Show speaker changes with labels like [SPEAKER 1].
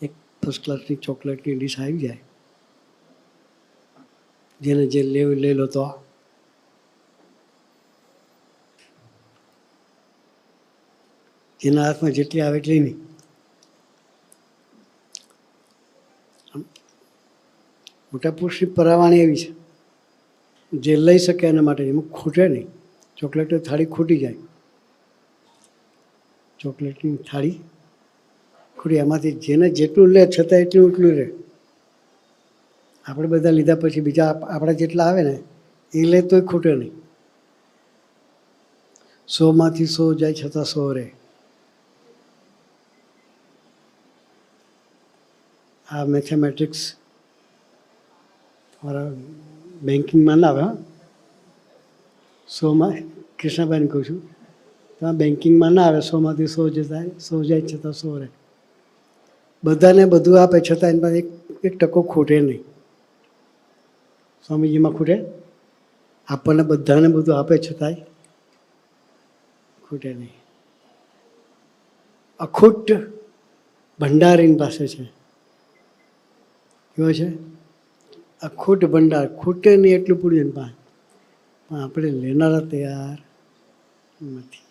[SPEAKER 1] એક ફર્સ્ટ ક્લાસની ચોકલેટની ડીશ આવી જાય, જેને જે લેવું લઈ લો. તો જેના હાથમાં જેટલી આવે એટલી નહીં. મોટા પુરુષની પરાવાણી એવી છે, જે લઈ શકે એના માટે, એમાં ખૂટે નહીં. ચોકલેટની થાળી ખૂટી જાય, ચોકલેટની થાળી ખૂટી, એમાંથી જેને જેટલું લે છતાં એટલું રહે. આપણે બધા લીધા પછી બીજા આપણા જેટલા આવે ને એ લે તોય ખૂટે નહીં. 100માંથી 100 જાય છતાં 100 રહે. આ મેથેમેટિક્સ તમારા બેન્કિંગમાં ના આવે. 100માં કૃષ્ણભાઈને કહું છું, તમારા બેન્કિંગમાં ના આવે. 100માંથી 100 જાય છતાં 100 રહે. બધાને બધું આપે છતાં એમાં એક ટકો ખૂટે નહીં. સ્વામીજીમાં ખૂટે? આપણને બધાને બધું આપે છતાંય ખૂટે નહીં. અખૂટ ભંડારીની પાસે છે. કેવો છે? અખૂટ ભંડાર, ખૂટે નહીં એટલું પૂરું. પણ આપણે લેનારા તૈયાર નથી.